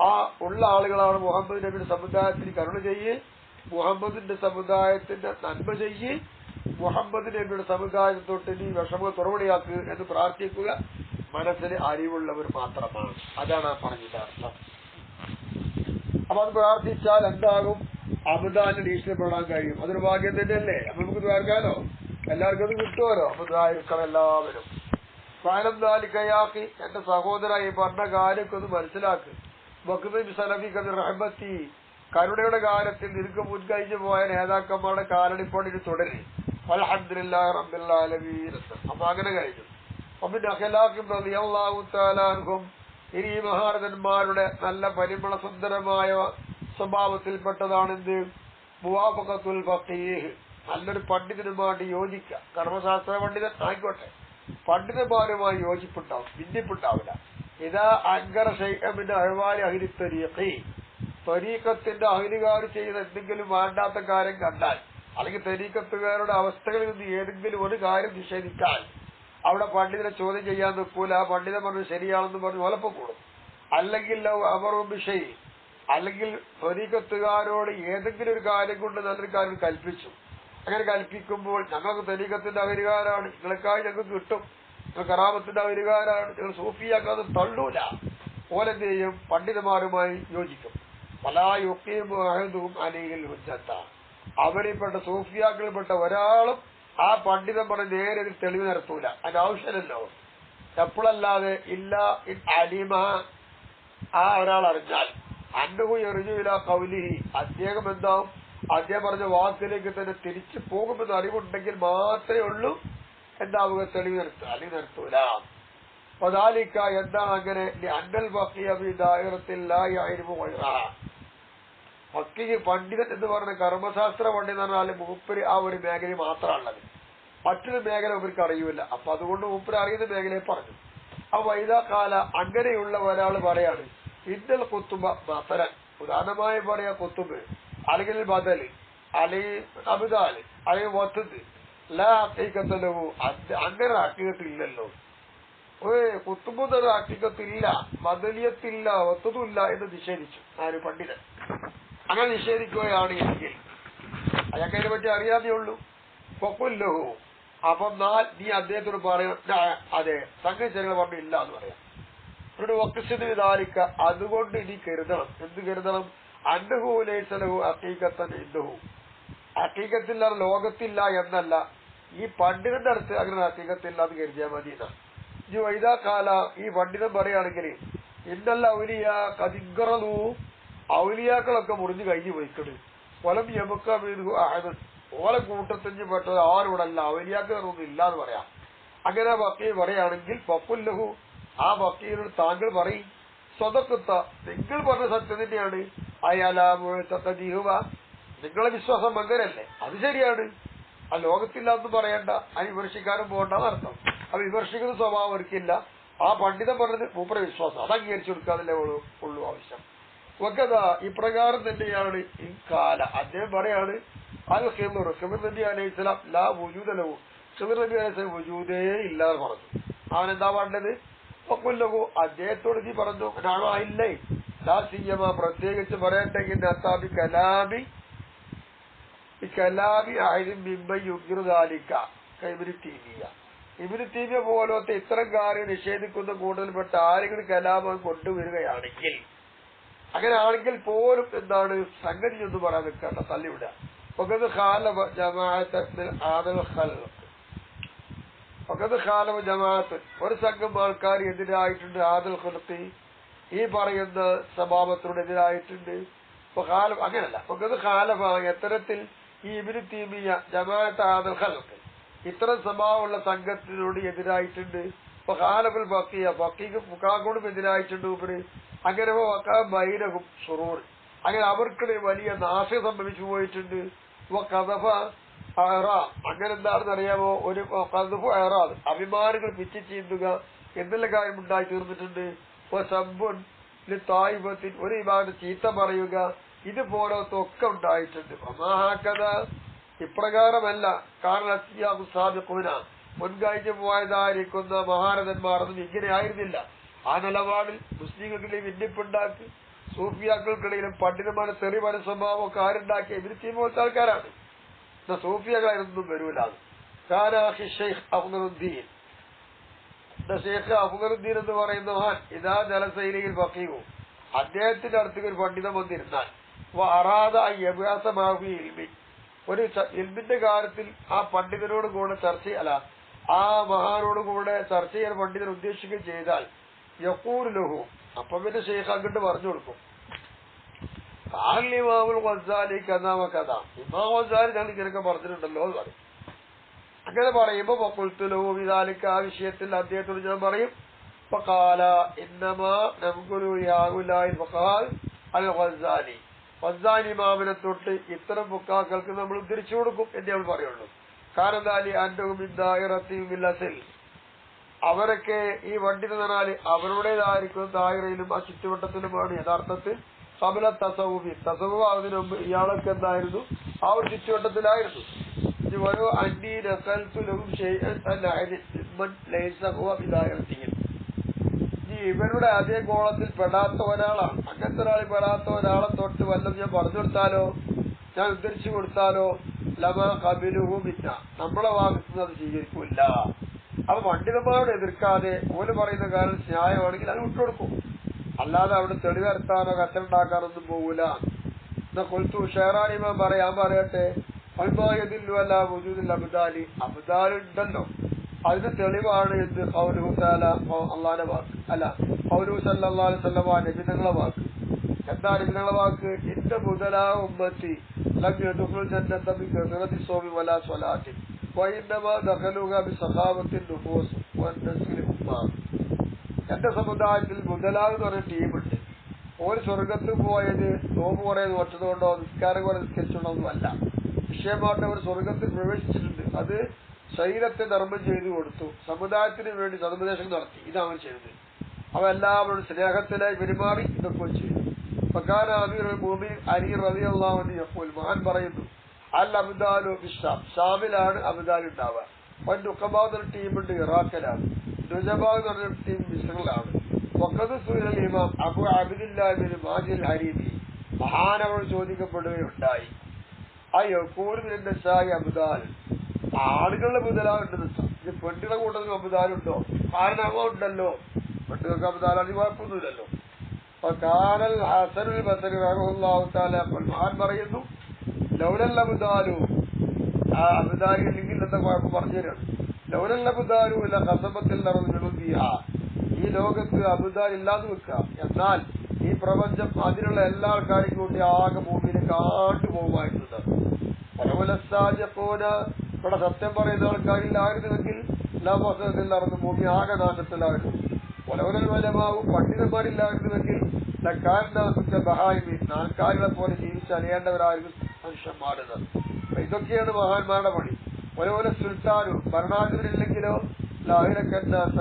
ആ ഉള്ള ആളുകളാണ് മുഹമ്മദ് നബിയുടെ സമുദായത്തിന് കരുണ ചെയ്യ്, മുഹമ്മദിന്റെ സമുദായത്തിന്റെ നന്മ ചെയ്യ്, മുഹമ്മദ് നബിയുടെ സമുദായത്തെ തൊട്ട് നീ വിഷമ തുറവടിയാക്കുക എന്ന് പ്രാർത്ഥിക്കുക മനസ്സിന് അറിവുള്ളവർ മാത്രമാണ്. അതാണ് ആ പറഞ്ഞതിന്റെ അർത്ഥം. അപ്പൊ അത് പ്രാർത്ഥിച്ചാൽ എന്താകും? അബുദാലിന് ഈശ്വരപ്പെടാൻ കഴിയും. അതൊരു ഭാഗ്യം തന്നെയല്ലേ? അപ്പൊ നമുക്ക് ദ്വാരക്കാലോ എല്ലാവർക്കും അത് കിട്ടുമല്ലോ. അപ്പൊ ദ്വാരിക്കണം എല്ലാവരും. കാലം ദാലിക്കയാക്കി എന്റെ സഹോദര ഈ പറഞ്ഞ കാര്യമൊക്കെ ഒന്ന് മനസ്സിലാക്ക്. റഹ്മത്തി, കരുണയുടെ കാര്യത്തിൽ നിനക്ക് മുൻകഴിഞ്ഞു പോയ നേതാക്കന്മാരുടെ കാലടിപ്പണിന് തുടരും. അൽഹംദുലില്ലാഹി റബ്ബിൽ ആലമീൻ. അപ്പൊ അങ്ങനെ കഴിഞ്ഞു. പിന്നെ അഖലാഖും റളിയല്ലാഹു തആല അൻഹും, ഇനി ഈ മഹാരഥന്മാരുടെ നല്ല പരിമള സുന്ദരമായ സ്വഭാവത്തിൽപ്പെട്ടതാണെന്ത്? മുവാഫഖത്തുൽ ഫഖീഹ്, നല്ലൊരു പണ്ഡിതനുമായിട്ട് യോജിക്കുക. കർമ്മശാസ്ത്ര പണ്ഡിതൻ ആയിക്കോട്ടെ, പണ്ഡിതന്മാരുമായി യോജിപ്പുണ്ടാവും, ഭിന്നിപ്പുണ്ടാവില്ല. ഇതാ അങ്കര ശൈഖമിന്റെ അഹ്വാലി അഹ്ലി ത്വരീഖി, ത്വരീഖത്തിന്റെ അഹ്ലുകാർ ചെയ്യുന്ന എന്തെങ്കിലും വേണ്ടാത്ത കാര്യം കണ്ടാൽ, അല്ലെങ്കിൽ ത്വരീഖത്തുകാരുടെ അവസ്ഥകളിൽ നിന്ന് ഏതെങ്കിലും ഒരു കാര്യം നിഷേധിച്ചാൽ അവിടെ പണ്ഡിതനെ ചോദ്യം ചെയ്യാൻ നിൽക്കൂല. ആ പണ്ഡിതൻ പറഞ്ഞു ശരിയാണെന്ന് പറഞ്ഞ് ഒലപ്പം കൂടും. അല്ലെങ്കിൽ അമറും വിഷയി, അല്ലെങ്കിൽ ത്വരീഖത്തുകാരോട് ഏതെങ്കിലും ഒരു കാര്യം കൊണ്ട് നല്ലൊരു കാര്യം കൽപ്പിച്ചു. അങ്ങനെ കൽപ്പിക്കുമ്പോൾ ഞങ്ങൾക്ക് ത്വരീഖത്തിന്റെ അഹ്ലുകാരാണ്, നിങ്ങളെക്കായി ഞങ്ങൾക്ക് കിട്ടും, നിങ്ങൾ കറാമത്തിന്റെ അഹ്ലുകാരാണ്, ഞങ്ങൾ സൂഫിയാക്കാതെ തള്ളൂല. ഓലെന്ത് ചെയ്യും? പണ്ഡിതന്മാരുമായി യോജിക്കും. വലാ യുഖീമു അഹദുഹും അലൈഹിൽ ഹുജ്ജത്ത, അവരിൽപ്പെട്ട സൂഫിയാക്കളിൽപ്പെട്ട ഒരാളും ആ പണ്ഡിതൻ പറഞ്ഞ നേരെ തെളിവ് നടത്തൂല. അതിന്റെ ആവശ്യമല്ലോ. എപ്പോഴല്ലാതെ ഇല്ല അലിമ, ആ ഒരാൾ അറിഞ്ഞാൽ അന്നഹു യർജുഇല ഖൗലിഹി, അദ്ദേഹം എന്താവും? അദ്ദേഹം പറഞ്ഞ വാക്കിലേക്ക് തന്നെ തിരിച്ചു പോകുമെന്ന് അറിവുണ്ടെങ്കിൽ മാത്രമേ ഉള്ളൂ എന്താവുക? തെളിവ് നിർത്തുക, അല്ലെങ്കിൽ നിർത്തൂല. ഫദാലിക, എന്താണ് അങ്ങനെ? അന്നൽ ഫഖീഹ ഫീ ദായിറത്തിൽ ലാ യഅരിഫു ഗൈറഹ, ഫഖീഹ് പണ്ഡിതൻ എന്ന് പറഞ്ഞ കർമ്മശാസ്ത്ര പണ്ഡിതൻ എന്ന് പറഞ്ഞാൽ മൂപ്പര് ആ ഒരു മേഖല മാത്രമാണുള്ളത്, മറ്റൊരു മേഖല മൂപ്പർക്ക് അറിയൂല. അപ്പൊ അതുകൊണ്ട് മൂപ്പര് അറിയുന്ന മേഖലയെ പറഞ്ഞു. അപ്പൊ വൈദാകാല, അങ്ങനെയുള്ള ഒരാൾ പറയാണ് ഇന്നൽ കുത്തുബ മസലൻ, ഉദാഹരണമായി പറയാ കുത്തുബ്, അല്ലെങ്കിൽ ബദല്, അല്ലെങ്കിൽ അബ്ദാല്, അല്ലെങ്കിൽ വത്തുദ്, ലാ ഹഖീഖത്തലു, അങ്ങനെ ഹഖീഖത്തില്ലല്ലോ. ഒരു കുത്തുബുദ്ദൊരു ഹഖീഖത്തില്ല, മദലിയത്തില്ല, വസ്തുതയില്ല എന്ന് നിഷേധിച്ചു ആര്? പണ്ഡിതൻ. അങ്ങനെ നിഷേധിക്കുകയാണ് എങ്കിൽ അയാൾക്ക് അതിനെ പറ്റി അറിയാതേ ഉള്ളൂ. ഫഖുല്ലഹു, അപ്പം നീ അദ്ദേഹത്തോട് പറയാം, അതെ സംഗതി ശരികൾ പറഞ്ഞു ഇല്ല എന്ന് പറയാം. ഒരു വഖ്സിന് വിദാലിക, അതുകൊണ്ട് നീ കരുതണം. എന്ത് കരുതണം? അന്നഹു ലൈസ ലഹു ഹഖീഖത്തൻ ഇൻദഹു, ഹഖീഖത്തില്ല ലോകത്തില്ല എന്നല്ല, ഈ പണ്ഡിതന്റെ അടുത്ത് അങ്ങനെ ഹഖീഖത്തില്ല എന്ന് കരുതിയാൽ മതി എന്നാണ്. ഈ വൈദാ കാല, ഈ പണ്ഡിതൻ പറയുകയാണെങ്കിൽ ഇന്നല്ല ഔലിയ കദിഗ്രലു, ഔലിയാക്കളൊക്കെ മുറിഞ്ഞു കഴിഞ്ഞു പോയിക്കണ്, വലം യമുക്ക മീൻഹു അഹദൻ, ഓലെ കൂട്ടത്തിഞ്ഞ് പെട്ടത് ആരോടല്ല, ഔലിയാക്കളൊന്നും ഇല്ല എന്ന് പറയാം. അങ്ങനെ വക്കീൽ പറയുകയാണെങ്കിൽ ഫഖുല്ലഹു, ആ വക്കീലിനോട് താങ്കൾ പറയും, സ്വതക്കുത്ത, നിങ്ങൾ പറഞ്ഞ സത്യം തന്നെയാണ്, അയാലാമുഹ, നിങ്ങളെ വിശ്വാസം അങ്ങനെയല്ലേ, അത് ശരിയാണ്, ആ ലോകത്തില്ല എന്ന് പറയണ്ട, അത് വിമർശിക്കാനും പോകണ്ടെന്ന് അർത്ഥം. അത് വിമർശിക്കുന്ന സ്വഭാവം അവർക്കില്ല. ആ പണ്ഡിതൻ പറഞ്ഞത് മൂപ്പര വിശ്വാസം, അത് അംഗീകരിച്ചു കൊടുക്കാതല്ലേ ഉള്ളൂ ആവശ്യം. വക്കത, ഇപ്രകാരം തന്നെയാണ് ഈ കാല. അദ്ദേഹം പറയാണ് അൽ ഖിദർ, ഖിദർ നബി അലൈഹി സ്വലാം ലാ വുജൂദലഹു, ഖിദർ നബി അലൈഹി സ്വലാം വുജൂദേ ഇല്ലാന്ന് പറഞ്ഞു. അവൻ എന്താ വേണ്ടത്? ഫഖുല്ലഹു, അദ്ദേഹത്തോട് നീ പറഞ്ഞു, ആണോ ഇല്ലേ, ലാ സിയ്യമ, പ്രത്യേകിച്ച് പറയട്ടെങ്കിൽ നത്താബി കലാമി ആയിരം മിമ്പൻ യുഗ്റു ദാലിക ഇബ്നു തൈമിയ്യ, ഇബ്നു തൈമിയ്യ പോലത്തെ ഇത്തരം കാര്യം നിഷേധിക്കുന്ന കൂടുതൽപ്പെട്ട ആരെങ്കിലും കലാമം കൊണ്ടുവരികയാണെങ്കിൽ, അങ്ങനെ ആണെങ്കിൽ പോലും എന്താണ് സംഗതി എന്ന് പറയാൻ നിൽക്കണ്ട, തള്ളിവിടുക. ഫഖദ് ഖാലഫ ജമാഅത്ത്, ഒരു സംഘം ആൾക്കാർ എതിരായിട്ടുണ്ട്, ആദൽ ഖുൽഖി, ഈ പറയുന്ന സ്വഭാവത്തിനോട് എതിരായിട്ടുണ്ട്. അങ്ങനല്ല, ഫഖദ് ഖാലഫ, എത്തരത്തിൽ ഈ ഇബ്നു തൈമിയ്യ ജമാഅത്ത് ആദൽ ഖൽഖ് ഇത്തരം സ്വഭാവമുള്ള സംഘത്തിനോട് എതിരായിട്ടുണ്ട്. ഖാലഫുൽ ഫഖീഹ, ഫുഖാഹോടും എതിരായിട്ടുണ്ട് ഇവര്. അങ്ങനെ ബൈനഹും ശുറൂർ, അങ്ങനെ അവർക്കിടെ വലിയ നാശം സംഭവിച്ചു പോയിട്ടുണ്ട്. ഖദഫ അഹ്റാം, അങ്ങനെ എന്താണെന്ന് അറിയാമോ, ഒരു ഖദഫു അഹ്റാം, അഭിമാനങ്ങൾ പിച്ചു ചീന്തുക എന്നുള്ള കാര്യം ഉണ്ടായി തീർന്നിട്ടുണ്ട്. സബ്ബുൻ ലിത്തായിഫത്തിൻ, ഒരു വിഭാഗം ചീത്ത പറയുക, ഇതുപോലത്തെ ഒക്കെ ഉണ്ടായിട്ടുണ്ട്. ഒമാഹാക്കഥ, ഇപ്രകാരമല്ല, കാരണം സാബിഖൂന, മുൻകഴിഞ്ഞു പോയതായിരിക്കുന്ന മഹാരഥന്മാർ ഒന്നും ഇങ്ങനെ ആയിരുന്നില്ല. ആ നിലപാടിൽ മുസ്ലിങ്ങൾക്കിടയിൽ ഭിന്നിപ്പുണ്ടാക്കി സൂഫിയാക്കൾക്കിടയിലും പണ്ഡിതന്മാരെ തെറി പല സ്വഭാവമൊക്കെ ആരുണ്ടാക്കിയ ഇവര് പോലത്തെ ആൾക്കാരാണ്. സൂഫിയകളായിരുന്നൊന്നും വരൂലാണ്. കാനാഹി ഷെയ്ഖ് അഫ്ദലുദ്ദീൻ, ഷെയ്ഖ് അഫ്ദലുദ്ദീൻ എന്ന് പറയുന്ന മഹാൻ ഇതാ ജലസൈലിയിൽ ഫഖീഹു, അദ്ദേഹത്തിന്റെ അടുത്തേക്ക് ഒരു പണ്ഡിതൻ വന്നിരുന്നാൽ അറാദ അഭ്യാസമാവി ഇൽമി, ഒരു ഇൽമിന്റെ കാര്യത്തിൽ ആ പണ്ഡിതനോട് കൂടെ ആ മഹാനോട് കൂടെ ചർച്ച ചെയ്യാൻ പണ്ഡിതൻ ഉദ്ദേശിക്കുകയും ചെയ്താൽ യഖൂലു ലഹു, അപ്പൊ പിന്നെ ഷെയ്ഖ് അങ്ങോട്ട് പറഞ്ഞു കൊടുക്കും, ഇമാമുൽ ഗസാലി കഥാ കഥ, ഇമാം ഗസാലി ഞങ്ങൾ ഇങ്ങനെയൊക്കെ പറഞ്ഞിട്ടുണ്ടല്ലോ എന്ന് പറയും. അങ്ങനെ പറയുമ്പോ ഫഖുൽതു ലഹു ബിദാലിക, ആ വിഷയത്തിൽ അദ്ദേഹത്തോട് ഞാൻ പറയും, ഫഖാല ഇന്നമാ നഖുലു യഹുലായി ഫഖാൽ അൽ ഗസാലി, ഗസാലി ഇമാമിനെ തൊട്ട് ഇത്തരം ഫുഖാക്കൾക്ക് നമ്മൾ ഉദ്ധരിച്ചു കൊടുക്കും എന്നേ നമ്മൾ പറയുള്ളൂ. കാരണാലി അന്നഹും മിൻ ദായിറത്തി മിൽ അസ്ൽ, അവരൊക്കെ ഈ പണ്ഡിതനാല് അവരുടേതായിരിക്കും ദായിറയിലും ആ ചുറ്റുവട്ടത്തിലുമാണ് യഥാർത്ഥത്തിൽ ഖബല തസവുഫി, തസവുഫ് ആവുന്നതിന് മുമ്പ് ഇയാളൊക്കെ എന്തായിരുന്നു, ആ ഒരു ചുറ്റുവട്ടത്തിലായിരുന്നു. ഓരോ അന്നി നഖൽതു ലഹും ഷൈഅൻ അൻ അഹദി മൻ ലൈസ ഹുവ ബിദായിറത്തിഹിം, ഇവരുടെ അതേ കോളത്തിൽ പെടാത്ത ഒരാളാണ്, അങ്ങനത്തെ ഒരാളിൽ പെടാത്ത ഒരാളെ തൊട്ട് വല്ലതും ഞാൻ പറഞ്ഞു കൊടുത്താലോ, ഞാൻ ഉദ്ധരിച്ചു കൊടുത്താലോ, ലമാ ഖബിലുഹു മിന്ന, നമ്മളെ ഭാഗത്തുനിന്ന് അത് സ്വീകരിക്കൂല്ല. അപ്പൊ പണ്ഡിതന്മാരോട് എതിർക്കാതെ ഓല് പറയുന്ന കാര്യം ന്യായമാണെങ്കിൽ അത് വിട്ടുകൊടുക്കും, അല്ലാതെ അവിടെ തെളിവരുത്താനോ കച്ചറുണ്ടാക്കാനൊന്നും പോകൂല. എന്നാ കൊൽത്തു ഷെഹറാനിമാൻ പറയാൻ പറയട്ടെ, അൽമായതില്ല വജൂദിൽ അബ്ദാലി, അബ്ദാലുണ്ടല്ലോ, അതിന് തെളിവാണ് എന്ത് ഖൗലുഹു തആല, അല്ലാഹുവിന്റെ വാക്ക്, അല്ല ഖൗലുഹു സല്ലല്ലാഹു അലൈഹി വസല്ലം, നബിയുടെ വാക്ക്. എന്താ നബിയുടെ വാക്ക്? ഇന്ന മുതലാ ഉമ്മത്തി ലം യദ്ഖുൽ ജന്നത ബികസറത്തി സൗമി വലാ സ്വലാത്തി വഇന്നമാ ദഖലുഹാ ബിസഖാവത്തി നുഫൂസ് വനസ്ലി ഉമ്മ. എന്റെ സമുദായത്തിൽ മുതലാന്ന് പറഞ്ഞ ടീമുണ്ട്. ഒരു സ്വർഗത്തിൽ പോയത് നോമ്പ് കുറെ നോറ്റതുകൊണ്ടോ നിസ്കാരം കുറെ നിസ്കരിച്ചുകൊണ്ടൊന്നും അല്ല. വിഷയമായിട്ട് അവർ സ്വർഗത്തിൽ പ്രവേശിച്ചിട്ടുണ്ട്. അത് ശരീരത്തെ ധർമ്മം ചെയ്തു കൊടുത്തു, സമുദായത്തിന് വേണ്ടി സതുപദേശം നടത്തി. ഇതാണ് അവൻ ചെയ്തത്. അവെല്ലാവരും സ്നേഹത്തിലായി പെരുമാറി ഇതൊക്കെ ചെയ്തു. ഫഖാന അമീറുൽ മുഅ്മിനീൻ അലി റളിയല്ലാഹു അൻഹു യഖൂൽ, മഹാൻ പറയുന്നു, അൽ അബ്ദാലു ബിഷാം, ഷാമിലാണ് അബ്ദാൽ ഉണ്ടാവുക. നുഖബാദ് ഒരു ടീമുണ്ട് ഇറാഖിലാണ്. നുജബാദ് എന്ന് പറഞ്ഞൊരു ടീം മിസ്രിലാണ്. വഖദ് സുഇലൽ ഇമാം അബു അബ്ദില്ലാഹ് ബിൻ മാജിൽ ഹരീബി, മഹാനവരോട് ചോദിക്കപ്പെടുകയുണ്ടായി, അയ്യോ കൂടുതൽ ഷായി അബ്ദാൽ, ആളുകളുടെ മുതലാവുണ്ടെന്ന് വെച്ചാൽ ഇത് പെണ്ണുകളുടെ കൂട്ടത്തിൽ അബ്ദാലുണ്ടോ? കാരണം ഉണ്ടല്ലോ, പെണ്ണുങ്ങൾക്ക് അബ്ദാലാണ്, കുഴപ്പമൊന്നുമില്ലല്ലോ. അപ്പൊ കാനൽ ഹസനുൽ ബസരി റളിയല്ലാഹു തആല മഹാൻ പറയുന്നു, ലൗലൽ അബ്ദാലു, ആ അബ്ദാലി അല്ലെങ്കിൽ എന്താ കുഴപ്പം പറഞ്ഞു തരാണ്. ലൗലൽ അബ്ദാലു ഇല്ല ഖസബത്തിൽ നടന്നിടുക, ഈ ലോകത്ത് അബ്ദാൽ ഇല്ലാതെ വെക്കുക, എന്നാൽ ഈ പ്രപഞ്ചം അതിനുള്ള എല്ലാ ആൾക്കാരും കൂടി ആകെ ഭൂമിയിലേക്ക് ആണ്ടുപോകുമായിരുന്നത്. പരമലസാജപ്പോന ഇവിടെ സത്യം പറയുന്ന ആൾക്കാരില്ലായിരുന്നുവെങ്കിൽ ലാഭത്തിൽ നടന്ന് ഭൂമി ആകെ നാശത്തിലായിരുന്നു. പലവരൽ വലമാവും പണ്ഡിതന്മാരില്ലായിരുന്നുവെങ്കിൽ ബഹായിമി, നാൽക്കാലികളെ പോലെ ജീവിച്ച് അറിയേണ്ടവരായിരുന്നു മനുഷ്യന്മാരുന്നത്. ഇതൊക്കെയാണ് മഹാന്മാരുടെ പണി. ഒരേപോലെ സുൽത്താനും ഭരണാധിപരില്ലെങ്കിലോ ലാഹിരക്കന്നാസ,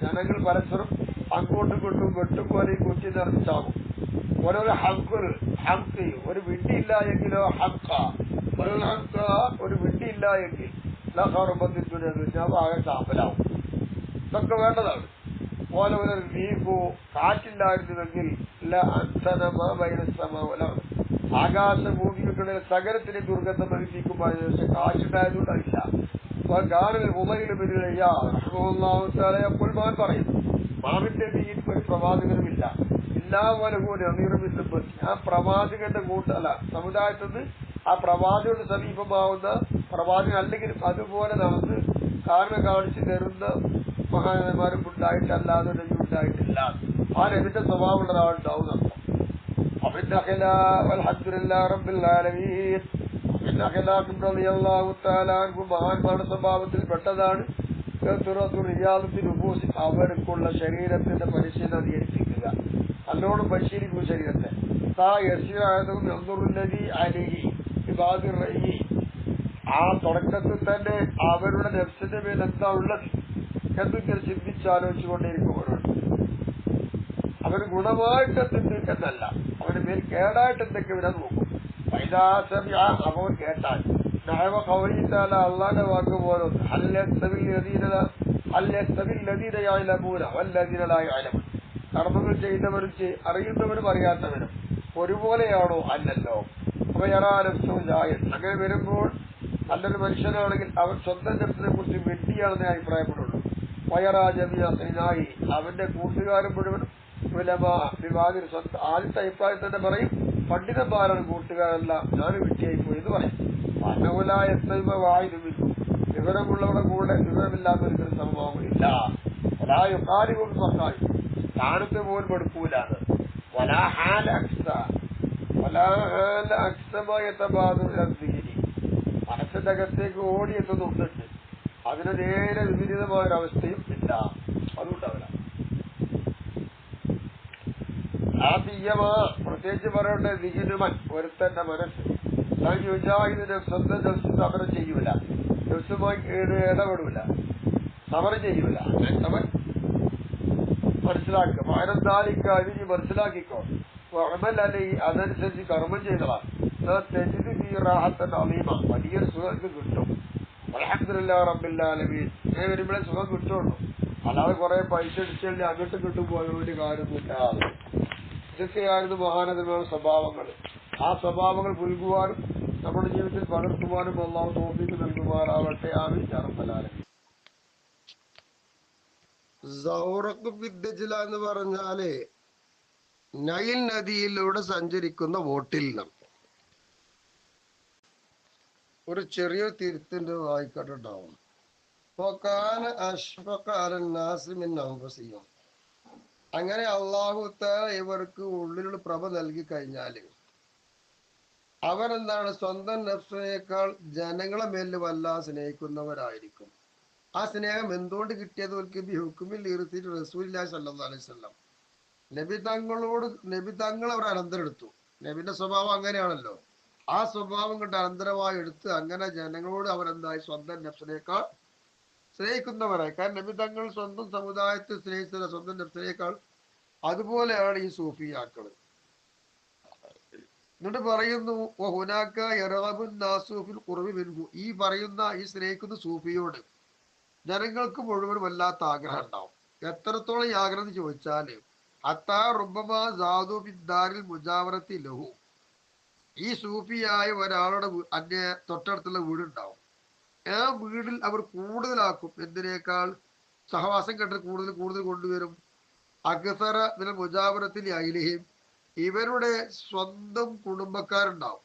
ജനങ്ങൾ പരസ്പരം അങ്ങോട്ടും ഇങ്ങോട്ടും വെട്ടുപോലെയും കുറ്റി നിറച്ചാകും. ഓരോരോ ഹംക്ക് ഒരു വിട്ടിയില്ല എങ്കിലോ ഹക്ക, ഓരോ ഹക്ക ഒരു വിട്ടിയില്ല എങ്കിൽ ആകെ ചാമ്പലാവും. ഇതൊക്കെ വേണ്ടതാണ്. പോലെ ഒരു ലീഫോ കാറ്റില്ലായിരുന്നുവെങ്കിൽ ആകാശ ഭൂമികൾക്കിടയിൽ സകലത്തിന് ദുർഗന്ധം നൽകിക്കുമ്പോൾ കാറ്റുണ്ടായതുകൊണ്ടല്ല. എപ്പോൾ പറയും, മാവിന്റെ മീൻ ഒരു പ്രവാചകനുമില്ല, എല്ലാവരും അമീറുമില്ല. ആ പ്രവാചകന്റെ കൂട്ടല്ല സമുദായത്തിൽ നിന്ന് ആ പ്രവാചകന്റെ സമീപമാവുന്ന പ്രവാചകൻ അല്ലെങ്കിലും അതുപോലെ നടന്ന് കാരണം കാണിച്ചു തരുന്ന മഹാന്മാരും ഉണ്ടായിട്ടല്ലാതെ നബി ഉണ്ടായിട്ടില്ല. ആ നബിന്റെ സ്വഭാവമുള്ള ഒരാളുണ്ടാവും അർത്ഥം. മഹാന്മാരുടെ സ്വഭാവത്തിൽ പെട്ടതാണ് അവർക്കുള്ള ശരീരത്തിന്റെ പരിശീലനം അധികരിപ്പിക്കുക. നല്ലോണം പരിശീലിക്കും ശരീരത്തെ. ആ തുടക്കത്തിൽ തന്നെ അവരുടെ നെഫ്സിന്റെ മേൽ എന്താ ഉള്ളത് എന്നിങ്ങനെ ചിന്തിച്ചാലോചിച്ചുകൊണ്ടേയിരിക്കും. അവന് ഗുണമായിട്ടെന്തുണ്ട് എന്നല്ല, അവന് മേൽ കേടായിട്ട് എന്തൊക്കെ വരാൻ നോക്കും. അവൻ കേട്ടാൽ അള്ളാന്റെ വാക്ക് പോലും കർമ്മങ്ങൾ ചെയ്യുന്നവരും അറിയുന്നവരും അറിയാത്തവരും ഒരുപോലെയാണോ? അല്ലല്ലോ. അങ്ങനെ വരുമ്പോൾ നല്ലൊരു മനുഷ്യനാണെങ്കിൽ അവൻ സ്വന്തം നെഫ്സിനെ കുറിച്ച് വെട്ടിയാണെന്നേ അഭിപ്രായപ്പെടുള്ളൂ. വയറാജമിയായി അവന്റെ കൂട്ടുകാരും മുഴുവനും വിവാദിന് സ്വന്തം ആദ്യത്തെ അഭിപ്രായം തന്നെ പറയും, പണ്ഡിതന്മാരാണ് കൂട്ടുകാരല്ല, ഞാൻ വെട്ടിയായി പോയി എന്ന് പറയും. മനോലായ വായുവിലും വിവരമുള്ളവരുടെ കൂടെ വിവരമില്ലാത്തവർക്ക് സമമാവില്ല. ഒരായുക്കാലിവും സ്വക്കായും സ്ഥാനത്ത് പോലും എടുക്കൂലാണ്. മനസ്സിന്റെ അകത്തേക്ക് ഓടിയെത്തുന്നുണ്ട്, അതിന് നേരെ വിപരീതമായ ഒരവസ്ഥയും ഇല്ല. അതുകൊണ്ടാവില്ല. പ്രത്യേകിച്ച് പറയട്ടെ, ദിഹിനുമൻ ഒരുത്തന്റെ മനസ്സ് യുജാഹിദിനെ സ്വന്തം ദിവസം സമരം ചെയ്യൂല, ദിവസമായി ഇടപെടൂല, സമരം ചെയ്യൂല. അങ്ങനത്തവൻ മനസ്സിലാക്കുക. മാനന്താലിക്ക അതിന് മനസ്സിലാക്കിക്കോ. അതനുസരിച്ച് കർമ്മം ചെയ്തതാണ്. വലിയൊരു സുഖം കിട്ടും. അൽഹംദുലില്ലാഹി റബ്ബിൽ ആലമീൻ. വരുമ്പോഴേ സുഖം കിട്ടുള്ളൂ. അല്ലാതെ കുറെ പൈസ അടിച്ചല്ലേ അങ്ങോട്ടും കിട്ടും പോയ ഒരു കാര്യമില്ല. ഇതൊക്കെയായിരുന്നു മഹാനന്ദരുടെ സ്വഭാവങ്ങൾ. ആ സ്വഭാവങ്ങൾ പുൽകുവാനും നമ്മുടെ ജീവിതത്തിൽ പകർത്തുവാനും അല്ലാഹു തൗഫീഖ് നൽകുമാറാവട്ടെ. ആമീൻ യാ റബ്ബൽ ആലമീൻ. സൗറഖ് ബിദ്ദജ്ല എന്ന് പറഞ്ഞാല് നൈൽ നദിയിലൂടെ സഞ്ചരിക്കുന്ന ബോട്ടിൽ നിന്നും ഒരു ചെറിയ തിരുത്തിന്റെ വായിക്കട്ടുണ്ടാവും. അങ്ങനെ അള്ളാഹു തആല ഇവർക്ക് ഉള്ളിലുള്ള പ്രഭ നൽകി കഴിഞ്ഞാല് അവരെന്താണ് സ്വന്തം നഫ്സിനേക്കാൾ ജനങ്ങളെ മേലിൽ വല്ലാതെ സ്നേഹിക്കുന്നവരായിരിക്കും. ആ സ്നേഹം എന്തുകൊണ്ട് കിട്ടിയത്? റസൂലുള്ളാഹി സ്വല്ലല്ലാഹു അലൈഹി വസല്ലം നബി തങ്ങൾ അവർ അനന്തരെടുത്തു. നബിന്റെ സ്വഭാവം അങ്ങനെയാണല്ലോ. ആ സ്വഭാവം കൊണ്ട് അനന്തരമായി എടുത്ത് അങ്ങനെ ജനങ്ങളോട് അവരെന്തായി സ്വന്തം നഫ്സിനേക്കാൾ സ്നേഹിക്കുന്നവരായി. കാരണം നബി തങ്ങൾ സ്വന്തം സമുദായത്തെ സ്നേഹിച്ചത് സ്വന്തം നഫ്സിനേക്കാൾ. അതുപോലെയാണ് ഈ സൂഫിയാക്കള്. എന്നിട്ട് പറയുന്നു ഹുനാക്ക യറാബുൻ നാസൂഫിൽ ഖുർബി മിൻഹു. ഈ പറയുന്ന ഈ സ്നേഹിക്കുന്ന സൂഫിയോട് ജനങ്ങൾക്ക് മുഴുവൻ വല്ലാത്ത ആഗ്രഹം ഉണ്ടാവും. എത്രത്തോളം ഈ ആഗ്രഹം എന്ന് ചോദിച്ചാല് അത്താ റുബമാ സാധു ബിദ്ദാരിൽ മുജാവറത്തി ലഹു. ഈ സൂഫിയായ ഒരാളുടെ അന്യ തൊട്ടടുത്തുള്ള വീടുണ്ടാവും. ആ വീടിൽ അവർ കൂടുതലാക്കും. എന്തിനേക്കാൾ സഹവാസം കണ്ടിട്ട് കൂടുതൽ കൂടുതൽ കൊണ്ടുവരും. അക്സറ മിനൽ മുജാവറത്തിൽ അയിലിഹിം. ഇവരുടെ സ്വന്തം കുടുംബക്കാരുണ്ടാവും.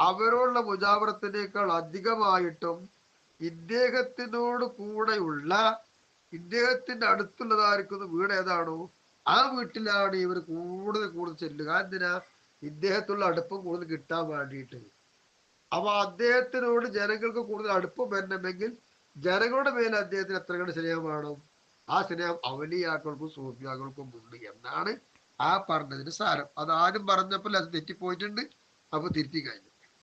അവരോടുള്ള മുജാവറത്തിനേക്കാൾ അധികമായിട്ടും ഇദ്ദേഹത്തിനോട് കൂടെയുള്ള ഇദ്ദേഹത്തിന്റെ അടുത്തുള്ളതായിരിക്കുന്ന വീട് ഏതാണോ ആ വീട്ടിലാണ് ഇവർ കൂടുതൽ കൂടുതൽ ചെല്ലുക. എന്തിനാ? ഇദ്ദേഹത്തുള്ള അടുപ്പം കൂടുതൽ കിട്ടാൻ വേണ്ടിയിട്ട്. അപ്പൊ അദ്ദേഹത്തിനോട് ജനങ്ങൾക്ക് കൂടുതൽ അടുപ്പം വരണമെങ്കിൽ ജനങ്ങളുടെ മേലെ അദ്ദേഹത്തിന് എത്ര കണ്ട് സ്നേഹം വേണം? ആ സ്നേഹം ഔലിയാക്കൾക്കും സൂഫിയാക്കൾക്കും ഉണ്ട് എന്നാണ് ആ പറഞ്ഞതിന് സാരം. അത് ആരും പറഞ്ഞപ്പോൾ അത് തെറ്റിപ്പോയിട്ടുണ്ട്. അപ്പൊ തിരുത്തി കഴിഞ്ഞു.